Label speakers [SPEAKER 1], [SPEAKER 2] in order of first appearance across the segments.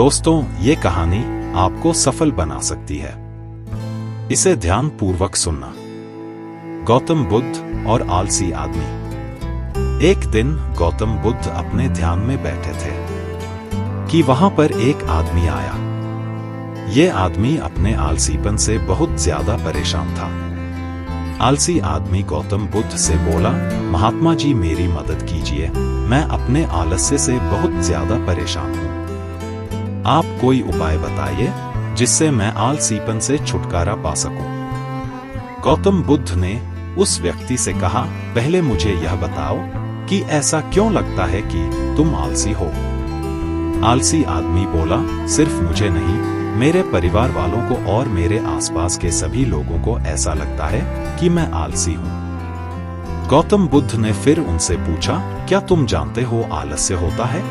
[SPEAKER 1] दोस्तों, ये कहानी आपको सफल बना सकती है। इसे ध्यान पूर्वक सुनना। गौतम बुद्ध और आलसी आदमी। एक दिन गौतम बुद्ध अपने ध्यान में बैठे थे कि वहां पर एक आदमी आया। ये आदमी अपने आलसीपन से बहुत ज्यादा परेशान था। आलसी आदमी गौतम बुद्ध से बोला, महात्मा जी मेरी मदद कीजिए, मैं अपने आलस्य से बहुत ज्यादा परेशान हूँ। आप कोई उपाय बताइए जिससे मैं आलसीपन से छुटकारा पा सकूं। गौतम बुद्ध ने उस व्यक्ति से कहा, पहले मुझे यह बताओ कि ऐसा क्यों लगता है कि तुम आलसी हो। आलसी आदमी बोला, सिर्फ मुझे नहीं, मेरे परिवार वालों को और मेरे आसपास के सभी लोगों को ऐसा लगता है कि मैं आलसी हूं। गौतम बुद्ध ने फिर उनसे पूछा, क्या तुम जानते हो आलस्य होता है?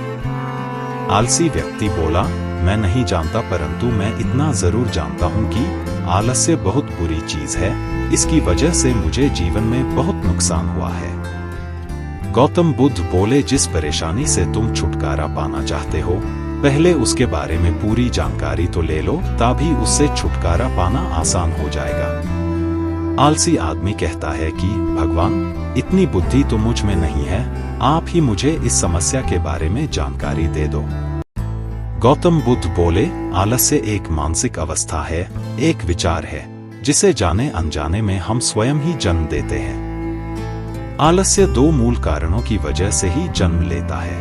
[SPEAKER 1] आलसी व्यक्ति बोला, मैं नहीं जानता, परंतु मैं इतना जरूर जानता हूं कि आलस्य बहुत बुरी चीज है। इसकी वजह से मुझे जीवन में बहुत नुकसान हुआ है। गौतम बुद्ध बोले, जिस परेशानी से तुम छुटकारा पाना चाहते हो, पहले उसके बारे में पूरी जानकारी तो ले लो, तभी उससे छुटकारा पाना आसान हो जाएगा। आलसी आदमी कहता है कि भगवान, इतनी बुद्धि तो मुझ में नहीं है, आप ही मुझे इस समस्या के बारे में जानकारी दे दो। गौतम बुद्ध बोले, आलस्य एक मानसिक अवस्था है, एक विचार है जिसे जाने अनजाने में हम स्वयं ही जन्म देते हैं। आलस्य दो मूल कारणों की वजह से ही जन्म लेता है।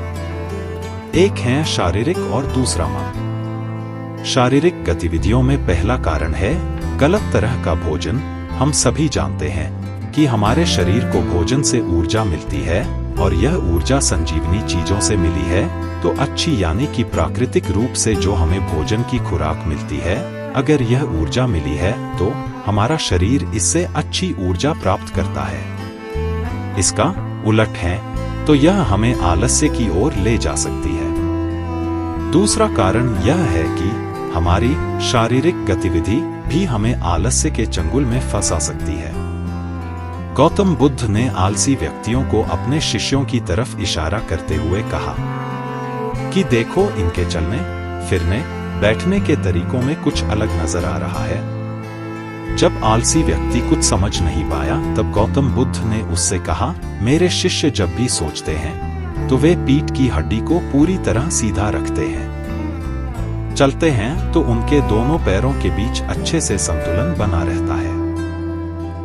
[SPEAKER 1] एक है शारीरिक और दूसरा मन। शारीरिक गतिविधियों में पहला कारण है गलत तरह का भोजन। हम सभी जानते हैं कि हमारे शरीर को भोजन से ऊर्जा मिलती है और यह ऊर्जा संजीवनी चीजों से मिली है, तो अच्छी यानी कि प्राकृतिक रूप से जो हमें भोजन की खुराक मिलती है, अगर यह ऊर्जा मिली है तो हमारा शरीर इससे अच्छी ऊर्जा प्राप्त करता है। इसका उलट है तो यह हमें आलस्य की ओर ले जा सकती है। दूसरा कारण यह है कि हमारी शारीरिक गतिविधि भी हमें आलस्य के चंगुल में फंसा सकती है। गौतम बुद्ध ने आलसी व्यक्तियों को अपने शिष्यों की तरफ इशारा करते हुए कहा कि देखो, इनके चलने, फिरने, बैठने के तरीकों में कुछ अलग नजर आ रहा है। जब आलसी व्यक्ति कुछ समझ नहीं पाया, तब गौतम बुद्ध ने उससे कहा, मेरे शिष्य जब भी सोचते हैं तो वे पीठ की हड्डी को पूरी तरह सीधा रखते हैं। चलते हैं तो उनके दोनों पैरों के बीच अच्छे से संतुलन बना रहता है,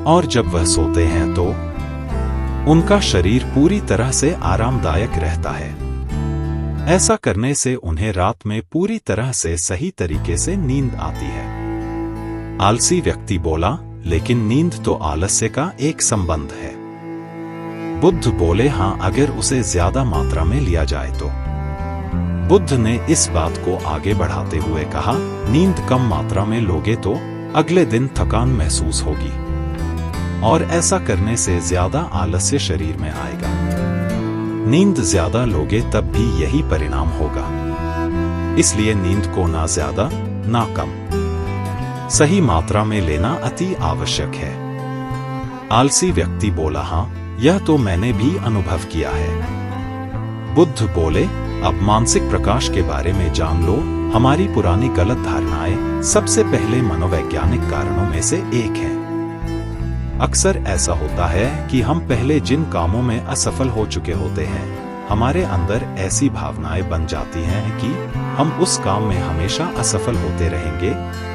[SPEAKER 1] और जब वह सोते हैं तो उनका शरीर पूरी तरह से आरामदायक रहता है। ऐसा करने से उन्हें रात में पूरी तरह से सही तरीके से नींद आती है। आलसी व्यक्ति बोला, लेकिन नींद तो आलस्य का एक संबंध है। बुद्ध बोले, हाँ, अगर उसे ज्यादा मात्रा में लिया जाए तो। बुद्ध ने इस बात को आगे बढ़ाते हुए कहा, नींद कम मात्रा में लोगे तो अगले दिन थकान महसूस होगी, और ऐसा करने से ज्यादा आलस्य शरीर में आएगा। नींद ज्यादा लोगे तब भी यही परिणाम होगा। इसलिए नींद को ना ज्यादा ना कम, सही मात्रा में लेना अति आवश्यक है। आलसी व्यक्ति बोला, हाँ, यह तो मैंने भी अनुभव किया है। बुद्ध बोले, अब मानसिक प्रकाश के बारे में जान लो। हमारी पुरानी गलत धारणाएं सबसे पहले मनोवैज्ञानिक कारणों में से एक है। अक्सर ऐसा होता है कि हम पहले जिन कामों में असफल हो चुके होते हैं, हमारे अंदर ऐसी भावनाएं बन जाती हैं कि हम उस काम में हमेशा असफल होते रहेंगे,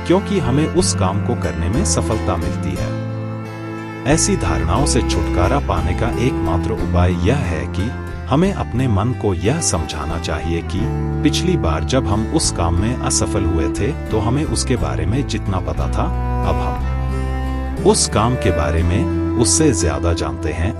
[SPEAKER 1] क्योंकि हमें उस काम को करने में सफलता मिलती है। ऐसी धारणाओं से छुटकारा पाने का एकमात्र उपाय यह है कि हमें अपने मन को यह समझाना चाहिए कि पिछली बार जब हम उस काम में असफल हुए थे तो हमें उसके बारे में जितना पता था, अब हम उस काम के बारे में उससे ज्यादा जानते हैं,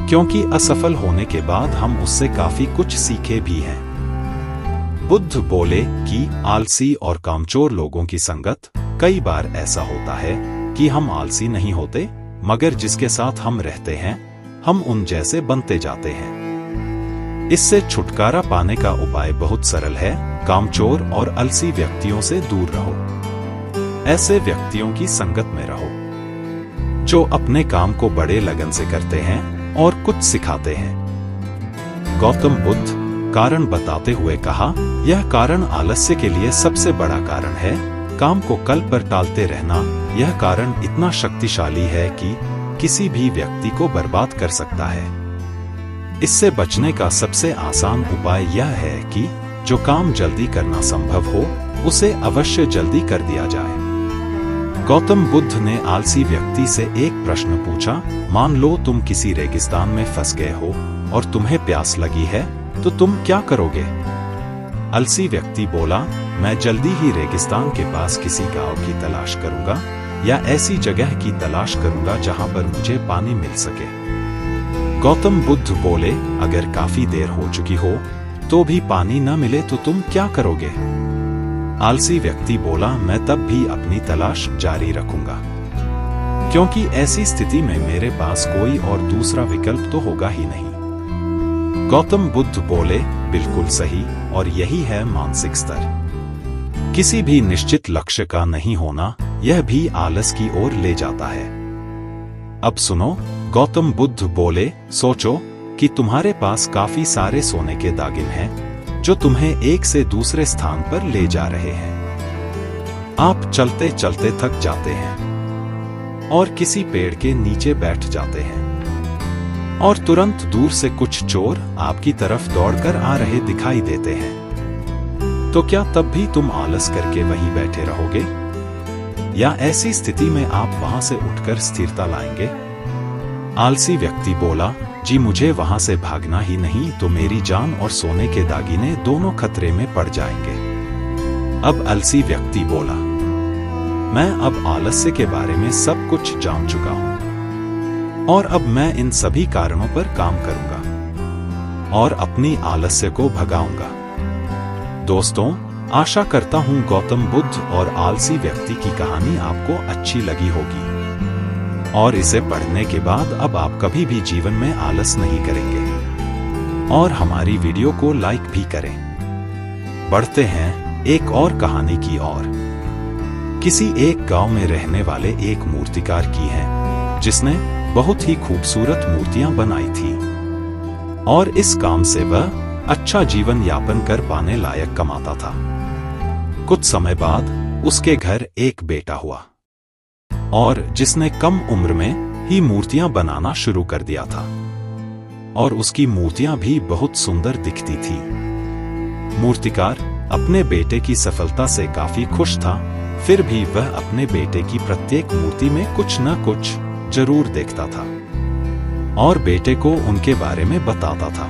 [SPEAKER 1] क्योंकि असफल होने के बाद हम उससे काफी कुछ सीखे भी हैं। बुद्ध बोले कि आलसी और कामचोर लोगों की संगत, कई बार ऐसा होता है कि हम आलसी नहीं होते, मगर जिसके साथ हम रहते हैं हम उन जैसे बनते जाते हैं। इससे छुटकारा पाने का उपाय बहुत सरल है। कामचोर और आलसी व्यक्तियों से दूर रहो। ऐसे व्यक्तियों की संगत में रहो जो अपने काम को बड़े लगन से करते हैं और कुछ सिखाते हैं। गौतम बुद्ध कारण बताते हुए कहा, यह कारण आलस्य के लिए सबसे बड़ा कारण है। काम को कल पर टालते रहना, यह कारण इतना शक्तिशाली है कि किसी भी व्यक्ति को बर्बाद कर सकता है। इससे बचने का सबसे आसान उपाय यह है कि जो काम जल्दी करना संभव हो उसे अवश्य जल्दी कर दिया जाए। गौतम बुद्ध ने आलसी व्यक्ति से एक प्रश्न पूछा, मान लो तुम किसी रेगिस्तान में फंस गए हो और तुम्हें प्यास लगी है, तो तुम क्या करोगे? आलसी व्यक्ति बोला, मैं जल्दी ही रेगिस्तान के पास किसी गांव की तलाश करूंगा या ऐसी जगह की तलाश करूंगा जहां पर मुझे पानी मिल सके। गौतम बुद्ध बोले, अगर काफी देर हो चुकी हो तो भी पानी न मिले तो तुम क्या करोगे? आलसी व्यक्ति बोला, मैं तब भी अपनी तलाश जारी रखूंगा, क्योंकि ऐसी स्थिति में मेरे पास कोई और दूसरा विकल्प तो होगा ही नहीं। गौतम बुद्ध बोले, बिल्कुल सही, और यही है मानसिक स्तर। किसी भी निश्चित लक्ष्य का नहीं होना, यह भी आलस की ओर ले जाता है। अब सुनो, गौतम बुद्ध बोले, सोचो कि तुम्हारे पास काफी सारे सोने के दागिन हैं जो तुम्हें एक से दूसरे स्थान पर ले जा रहे हैं। आप चलते चलते थक जाते हैं और किसी पेड़ के नीचे बैठ जाते हैं और तुरंत दूर से कुछ चोर आपकी तरफ दौड़कर आ रहे दिखाई देते हैं। तो क्या तब भी तुम आलस करके वहीं बैठे रहोगे या ऐसी स्थिति में आप वहां से उठकर स्थिरता लाएंगे? आलसी व्यक्ति बोला, जी मुझे वहां से भागना ही नहीं तो मेरी जान और सोने के दागिने दोनों खतरे में पड़ जाएंगे। अब आलसी व्यक्ति बोला, मैं अब आलस्य के बारे में सब कुछ जान चुका हूं और अब मैं इन सभी कारणों पर काम करूंगा और अपनी आलस्य को भगाऊंगा। दोस्तों, आशा करता हूं गौतम बुद्ध और आलसी व्यक्ति की कहानी आपको अच्छी लगी होगी और इसे पढ़ने के बाद अब आप कभी भी जीवन में आलस नहीं करेंगे और हमारी वीडियो को लाइक भी करें। बढ़ते हैं एक और कहानी की ओर। किसी एक गांव में रहने वाले एक मूर्तिकार की है जिसने बहुत ही खूबसूरत मूर्तियां बनाई थी और इस काम से वह अच्छा जीवन यापन कर पाने लायक कमाता था। कुछ समय बाद उसके घर एक बेटा हुआ और जिसने कम उम्र में ही मूर्तियां बनाना शुरू कर दिया था और उसकी मूर्तियां भी बहुत सुंदर दिखती थी। मूर्तिकार अपने बेटे की सफलता से काफी खुश था, फिर भी वह अपने बेटे की प्रत्येक मूर्ति में कुछ न कुछ जरूर देखता था और बेटे को उनके बारे में बताता था।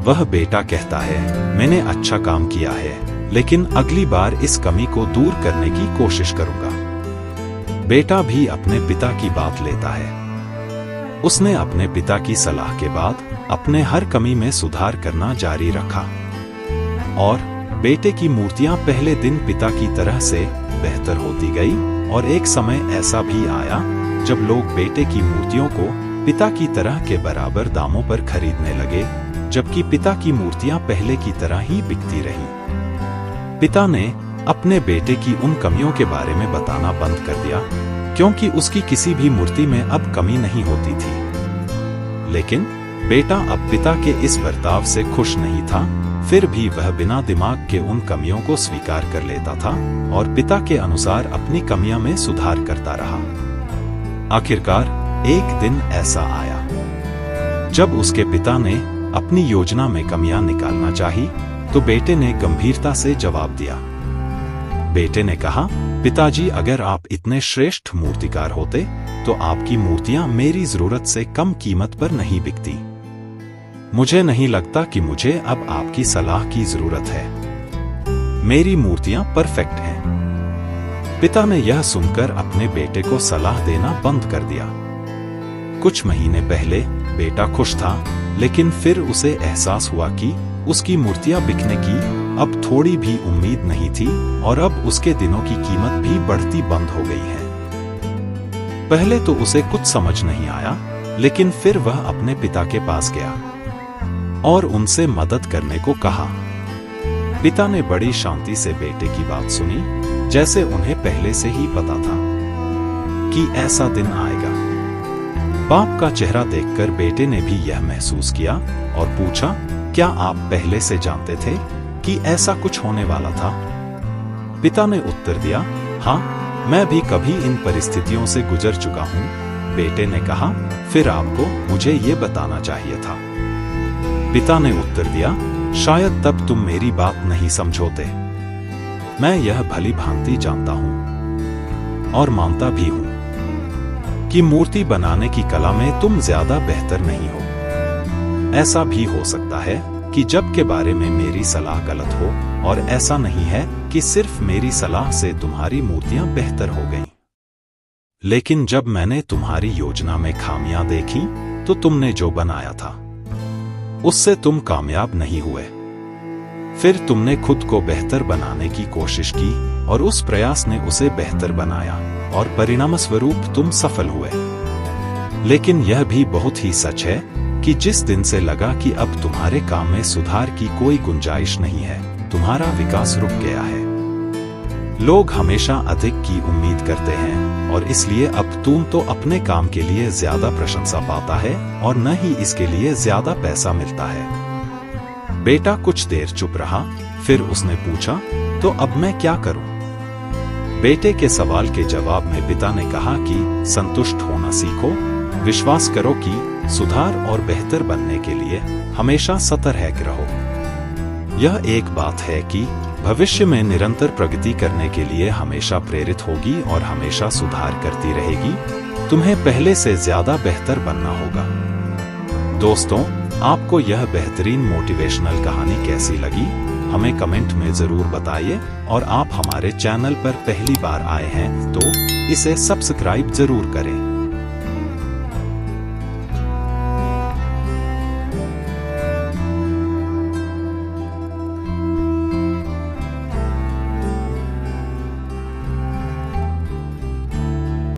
[SPEAKER 1] वह बेटा कहता है, मैंने अच्छा काम किया है, लेकिन अगली बार इस कमी को दूर करने की कोशिश करूंगा। बेटा भी अपने पिता की बात लेता है। उसने अपने पिता की सलाह के बाद अपने हर कमी में सुधार करना जारी रखा और बेटे की मूर्तियां पहले दिन पिता की तरह से बेहतर होती गई और एक समय ऐसा भी आया जब लोग बेटे की मूर्तियों को पिता की तरह के बराबर दामों पर खरीदने लगे, जबकि पिता की मूर्तियां पहले की तरह ही बिकती रही। पिता ने अपने बेटे की उन कमियों के बारे में बताना बंद कर दिया, क्योंकि उसकी किसी भी मूर्ति में अब कमी नहीं होती थी। लेकिन बेटा अब पिता के इस बर्ताव से खुश नहीं था, फिर भी वह बिना दिमाग के उन कमियों को स्वीकार कर लेता था और पिता के अनुसार अपनी कमियों में सुधार करता रहा। आखिरकार एक दिन ऐसा आया जब उसके पिता ने अपनी योजना में कमियां निकालना चाही, तो बेटे ने गंभीरता से जवाब दिया। बेटे ने कहा, पिताजी, अगर आप इतने श्रेष्ठ मूर्तिकार होते तो आपकी मूर्तियां मेरी जरूरत से कम कीमत पर नहीं बिकती। मुझे नहीं लगता कि मुझे अब आपकी सलाह की जरूरत है। मेरी मूर्तियां परफेक्ट हैं। पिता ने यह सुनकर अपने बेटे को सलाह देना बंद कर दिया। कुछ महीने पहले बेटा खुश था, लेकिन फिर उसे एहसास हुआ कि उसकी मूर्तियां बिकने की अब थोड़ी भी उम्मीद नहीं थी और अब उसके दिनों की कीमत भी बढ़ती बंद हो गई है। पहले तो उसे कुछ समझ नहीं आया, लेकिन फिर वह अपने पिता के पास गया और उनसे मदद करने को कहा। पिता ने बड़ी शांति से बेटे की बात सुनी, जैसे उन्हें पहले से ही पता था कि ऐसा दिन आएगा। बाप का चेहरा देखकर बेटे ने भी यह महसूस किया और पूछा, क्या आप पहले से जानते थे कि ऐसा कुछ होने वाला था? पिता ने उत्तर दिया, हाँ, मैं भी कभी इन परिस्थितियों से गुजर चुका हूँ। बेटे ने कहा, फिर आपको मुझे ये बताना चाहिए था। पिता ने उत्तर दिया, शायद तब तुम मेरी बात नहीं समझोते। मैं यह भली भांति जानता हूं और मानता भी हूं कि मूर्ति बनाने की कला में तुम ज्यादा बेहतर नहीं हो। ऐसा भी हो सकता है कि जब के बारे में मेरी सलाह गलत हो, और ऐसा नहीं है कि सिर्फ मेरी सलाह से तुम्हारी मूर्तियां बेहतर हो गईं। लेकिन जब मैंने तुम्हारी योजना में खामियां देखी तो तुमने जो बनाया था उससे तुम कामयाब नहीं हुए। फिर तुमने खुद को बेहतर बनाने की कोशिश की और उस प्रयास ने उसे बेहतर बनाया और परिणामस्वरूप तुम सफल हुए। लेकिन यह भी बहुत ही सच है कि जिस दिन से लगा कि अब तुम्हारे काम में सुधार की कोई गुंजाइश नहीं है, तुम्हारा विकास रुक गया है। लोग हमेशा अधिक की उम्मीद करते हैं और इसलिए अब तुम तो अपने काम के लिए ज्यादा प्रशंसा पाता है और न ही इसके लिए ज्यादा पैसा मिलता है। बेटा कुछ देर चुप रहा, फिर उसने पूछा, तो अब मैं क्या करूं? बेटे के सवाल के जवाब में पिता ने कहा कि संतुष्ट होना सीखो, विश्वास करो कि सुधार और बेहतर बनने के लिए हमेशा सतर्क रहो। यह एक बात है कि भविष्य में निरंतर प्रगति करने के लिए हमेशा प्रेरित होगी और हमेशा सुधार करती रहेगी। तुम्हें पहले से ज्यादा बेहतर बनना होगा। दोस्तों, आपको यह बेहतरीन मोटिवेशनल कहानी कैसी लगी? हमें कमेंट में जरूर बताइए और आप हमारे चैनल पर पहली बार आए हैं तो इसे सब्सक्राइब जरूर करें।